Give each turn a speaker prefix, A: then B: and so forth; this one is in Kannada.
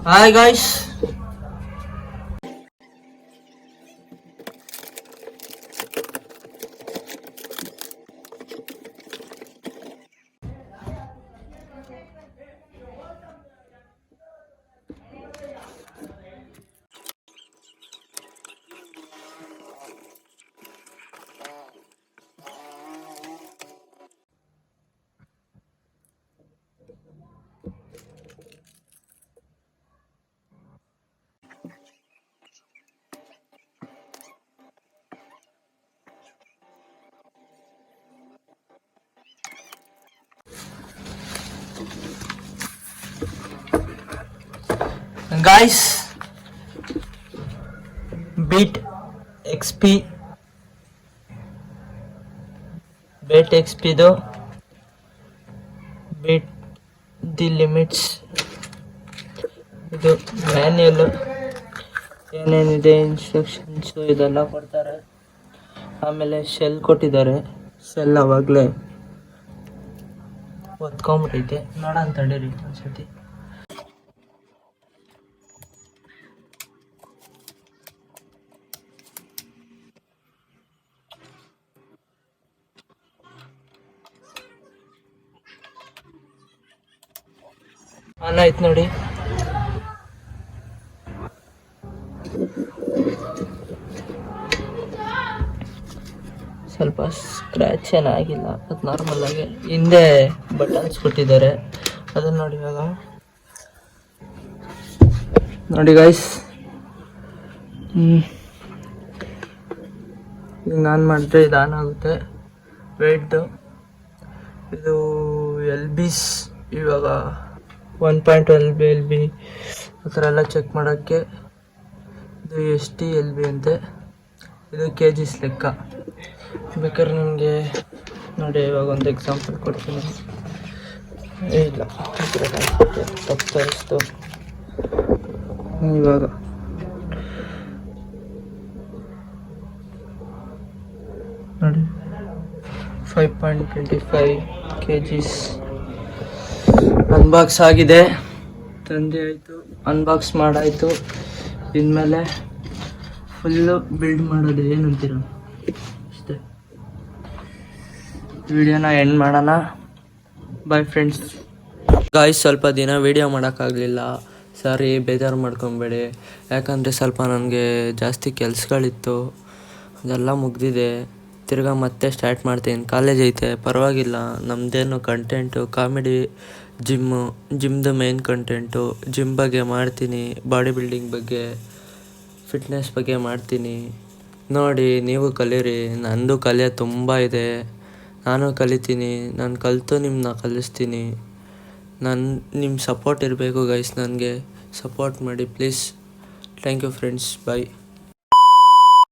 A: Hi guys. Guys, beat XP, beat XP though, beat the limits. ಇದು ಮ್ಯಾನ್ಯಲ್ ಏನೇನಿದೆ ಇನ್ಸ್ಟ್ರಕ್ಷನ್ಸು ಇದೆಲ್ಲ ಕೊಡ್ತಾರೆ. ಆಮೇಲೆ ಶೆಲ್ ಕೊಟ್ಟಿದ್ದಾರೆ. ಶೆಲ್ ಅವಾಗಲೇ ಒತ್ಕೊಂಬಿಟ್ಟೈತೆ. ನೋಡೋಣ ತಡೀರಿ ಒಂದ್ಸತಿ. ಆನ್ ಆಯ್ತು ನೋಡಿ. ಸ್ವಲ್ಪ ಸ್ಕ್ರ್ಯಾಚ್ ಏನಾಗಿಲ್ಲ, ಅದು ನಾರ್ಮಲ್ ಆಗಿ. ಹಿಂದೆ ಬಟನ್ಸ್ ಕೊಟ್ಟಿದ್ದಾರೆ, ಅದನ್ನ ನೋಡಿ. ಇವಾಗ ನೋಡಿ ಗೈಸ್, ಈಗ ನಾನು ಮಾಡಿದ್ರೆ ಇದು ಆನ್ ಆಗುತ್ತೆ. ವೆಯ್ಟ್ದು ಇದು LBs ಇವಾಗ 1.12 LB ಆ ಥರ ಎಲ್ಲ ಚೆಕ್ ಮಾಡೋಕ್ಕೆ. ಇದು ST LB ಅಂತೆ. ಇದು KGs ಲೆಕ್ಕ. ಬೇಕಾದ್ರೆ ನಿಮಗೆ ನೋಡಿ, ಇವಾಗ ಒಂದು ಎಕ್ಸಾಂಪಲ್ ಕೊಡ್ತೀನಿ. ಇಲ್ಲ ತಪ್ಪು ತೋರಿಸ್ತು. ಇವಾಗ ನೋಡಿ 5.25 kgs ಅನ್ಬಾಕ್ಸ್ ಆಗಿದೆ. ತಂದೆ ಆಯಿತು, ಅನ್ಬಾಕ್ಸ್ ಮಾಡಾಯಿತು. ಇನ್ಮೇಲೆ ಫುಲ್ಲು ಬಿಲ್ಡ್ ಮಾಡೋದು ಏನಂತೀರ ಅಷ್ಟೇ. ವಿಡಿಯೋನ ಎಂಡ್ ಮಾಡೋಣ. Bye friends. ಗಾಯ್ಸ್, ಸ್ವಲ್ಪ ದಿನ ವಿಡಿಯೋ ಮಾಡೋಕ್ಕಾಗಲಿಲ್ಲ, ಸಾರಿ, ಬೇಜಾರು ಮಾಡ್ಕೊಬೇಡಿ. ಯಾಕಂದರೆ ಸ್ವಲ್ಪ ನನಗೆ ಜಾಸ್ತಿ ಕೆಲಸಗಳಿತ್ತು, ಅದೆಲ್ಲ ಮುಗ್ದಿದೆ. ತಿರ್ಗಾ ಮತ್ತೆ ಸ್ಟಾರ್ಟ್ ಮಾಡ್ತೀನಿ. ಕಾಲೇಜ್ ಐತೆ, ಪರವಾಗಿಲ್ಲ. ನಮ್ಮದೇನು ಕಂಟೆಂಟು ಕಾಮಿಡಿ, ಜಿಮ್ದು ಮೇನ್ ಕಂಟೆಂಟು. ಜಿಮ್ ಬಗ್ಗೆ ಮಾಡ್ತೀನಿ, ಬಾಡಿ ಬಿಲ್ಡಿಂಗ್ ಬಗ್ಗೆ, ಫಿಟ್ನೆಸ್ ಬಗ್ಗೆ ಮಾಡ್ತೀನಿ. ನೋಡಿ, ನೀವು ಕಲೀರಿ. ನಂದು ಕಲಿಯೋದು ತುಂಬ ಇದೆ, ನಾನು ಕಲಿತೀನಿ. ನಾನು ಕಲಿತು ನಿಮ್ಮನ್ನ ಕಲಿಸ್ತೀನಿ. ನಿಮ್ಮ ಸಪೋರ್ಟ್ ಇರಬೇಕು ಗೈಸ್. ನನಗೆ ಸಪೋರ್ಟ್ ಮಾಡಿ please. Thank you friends. Bye.